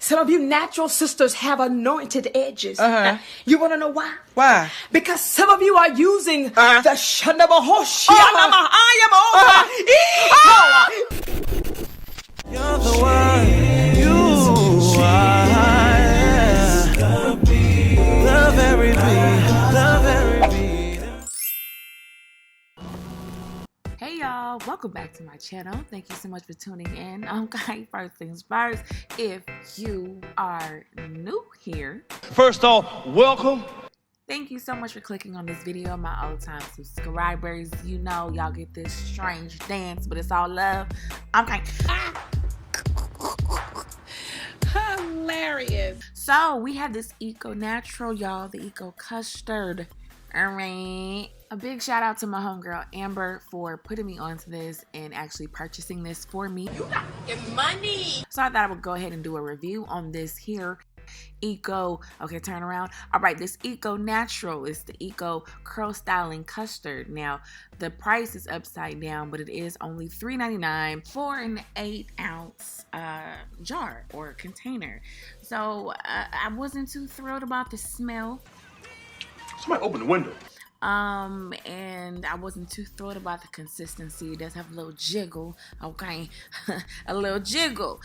Some of you natural sisters have anointed edges. You want to know why? Why? Because some of you are using the You're the one. You are. The very beat. The very beat. Hey y'all, welcome back to my channel. Thank you so much for tuning in. Okay, first things first, if you are new here, first off, welcome. Thank you so much for clicking on this video. My old time subscribers, you know y'all get this strange dance, but it's all love. Okay. Hilarious. So we have this eco natural, y'all, the eco custard. Alright. A big shout out to my homegirl Amber for putting me onto this and actually purchasing this for me. You got your money. So I thought I would go ahead and do a review on this here eco, okay, turn around. All right, this eco natural is the eco curl styling custard. Now the price is upside down, but it is only $3.99 for an 8-ounce jar or container. So I wasn't too thrilled about the smell. Somebody open the window. And I wasn't too thrilled about the consistency. It does have a little jiggle, okay? A little jiggle.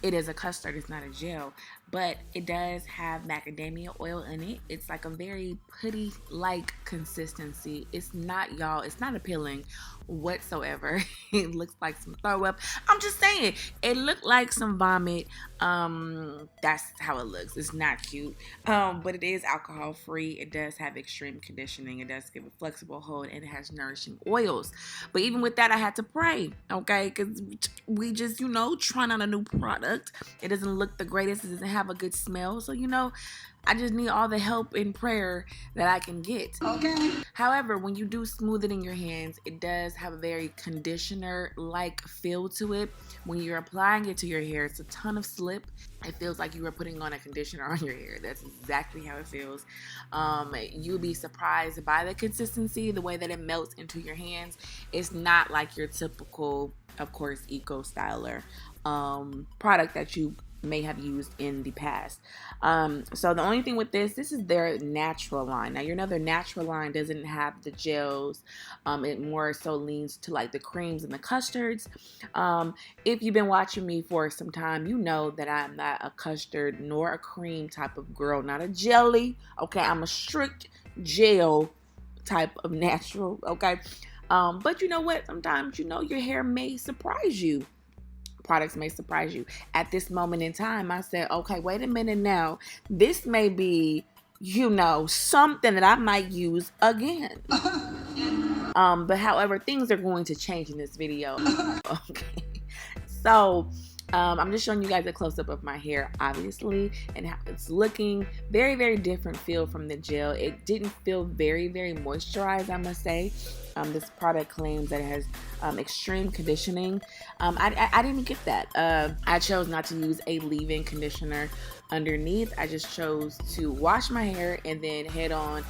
It is a custard, it's not a gel, but it does have macadamia oil in it. It's like a very putty-like consistency. It's not, y'all, it's not appealing whatsoever. It looks like some throw up. I'm just saying, it looked like some vomit. That's how it looks. It's not cute. But it is alcohol free. It does have extreme conditioning. It does give a flexible hold, and it has nourishing oils. But even with that, I had to pray, okay? Because we just, you know, trying out a new product. It doesn't look the greatest. It doesn't have a good smell. So, you know, I just need all the help and prayer that I can get. Okay. However, when you do smooth it in your hands, it does have a very conditioner-like feel to it. When you're applying it to your hair, it's a ton of slip. It feels like you are putting on a conditioner on your hair. That's exactly how it feels. You'll be surprised by the consistency, the way that it melts into your hands. It's not like your typical, of course, eco styler product that you may have used in the past. So the only thing with this is their natural line. Now, you know, their natural line doesn't have the gels. It more so leans to like the creams and the custards. If you've been watching me for some time, you know that I'm not a custard nor a cream type of girl, not a jelly. Okay, I'm a strict gel type of natural. Okay, but you know what? Sometimes, you know, your hair may surprise you. Products may surprise you. At this moment in time, I said, okay, wait a minute now. This may be, you know, something that I might use again. But however, things are going to change in this video. Okay. So, I'm just showing you guys a close-up of my hair, obviously, and how it's looking. Very, very different feel from the gel. It didn't feel very, very moisturized, I must say. This product claims that it has extreme conditioning. I didn't get that. I chose not to use a leave-in conditioner underneath. I just chose to wash my hair and then head on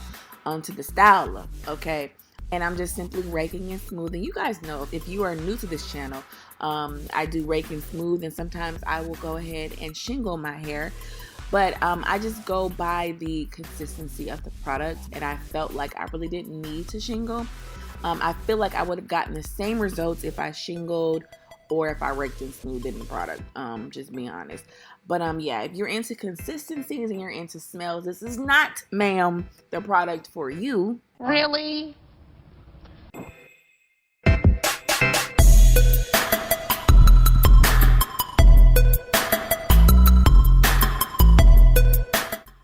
onto the styler, okay? And I'm just simply raking and smoothing. You guys know, if you are new to this channel, I do rake and smooth, and sometimes I will go ahead and shingle my hair. But I just go by the consistency of the product, and I felt like I really didn't need to shingle. I feel like I would have gotten the same results if I shingled or if I raked and smoothed in the product, just being honest. But yeah, if you're into consistencies and you're into smells, this is not, ma'am, the product for you. Really?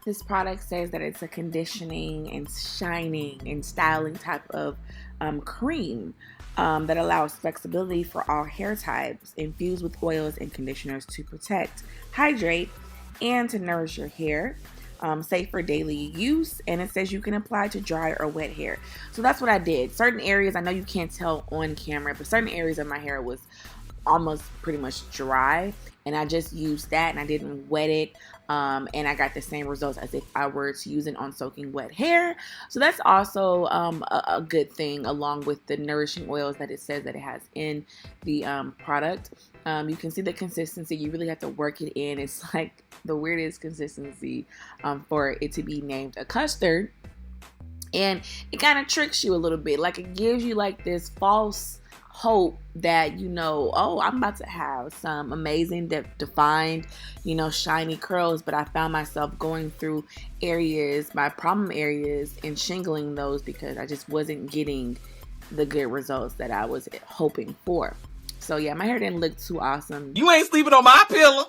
This product says that it's a conditioning and shining and styling type of cream that allows flexibility for all hair types, infused with oils and conditioners to protect, hydrate, and to nourish your hair. Safe for daily use, and it says you can apply to dry or wet hair. So that's what I did. Certain areas, I know you can't tell on camera, but certain areas of my hair was almost pretty much dry, and I just used that and I didn't wet it. And I got the same results as if I were to use it on soaking wet hair. So that's also a good thing, along with the nourishing oils that it says that it has in the product. You can see the consistency. You really have to work it in. It's like the weirdest consistency for it to be named a custard. And it kind of tricks you a little bit. Like, it gives you like this false hope that, you know, oh, I'm about to have some amazing defined, you know, shiny curls. But I found myself going through areas, my problem areas, and shingling those because I just wasn't getting the good results that I was hoping for. So yeah, my hair didn't look too awesome. You ain't sleeping on my pillow.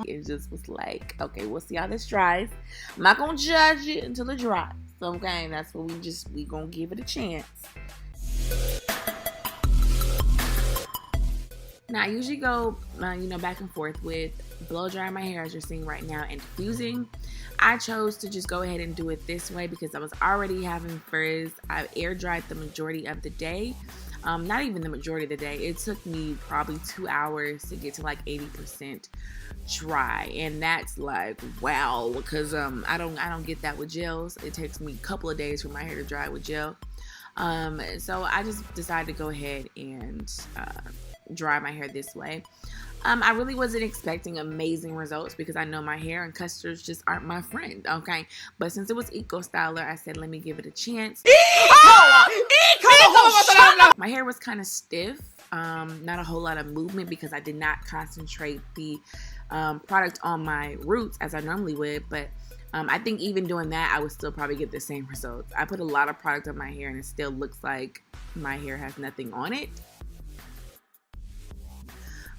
It just was like, okay, we'll see how this dries. I'm not gonna judge it until it dries. Okay, that's what we gonna give it a chance. Now, I usually go, you know, back and forth with blow drying my hair, as you're seeing right now, and diffusing. I chose to just go ahead and do it this way because I was already having frizz. I air dried the majority of the day. Not even the majority of the day. It took me probably 2 hours to get to like 80% dry, and that's like, wow, because I don't get that with gels. It takes me a couple of days for my hair to dry with gel. So I just decided to go ahead and dry my hair this way. I really wasn't expecting amazing results because I know my hair and custards just aren't my friend, okay? But since it was Eco Styler, I said, let me give it a chance. My hair was kind of stiff, not a whole lot of movement because I did not concentrate the product on my roots as I normally would, but I think even doing that, I would still probably get the same results. I put a lot of product on my hair and it still looks like my hair has nothing on it.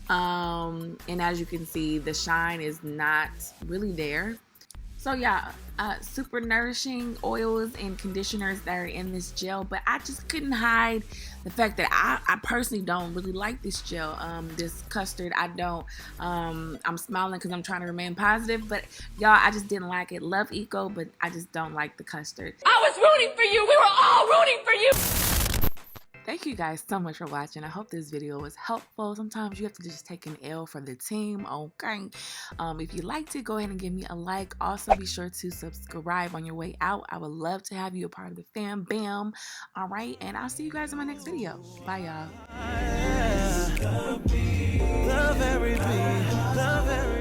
And as you can see, the shine is not really there. So yeah, super nourishing oils and conditioners that are in this gel, but I just couldn't hide the fact that I personally don't really like this gel, this custard. I don't. I'm smiling because I'm trying to remain positive, but y'all, I just didn't like it. Love Eco, but I just don't like the custard. I was rooting for you. We were all rooting for you. Thank you guys so much for watching. I hope this video was helpful. Sometimes you have to just take an L for the team, okay? If you liked it, go ahead and give me a like. Also, be sure to subscribe on your way out. I would love to have you a part of the fam bam. All right, and I'll see you guys in my next video. Bye, y'all. Love everything. Love everything.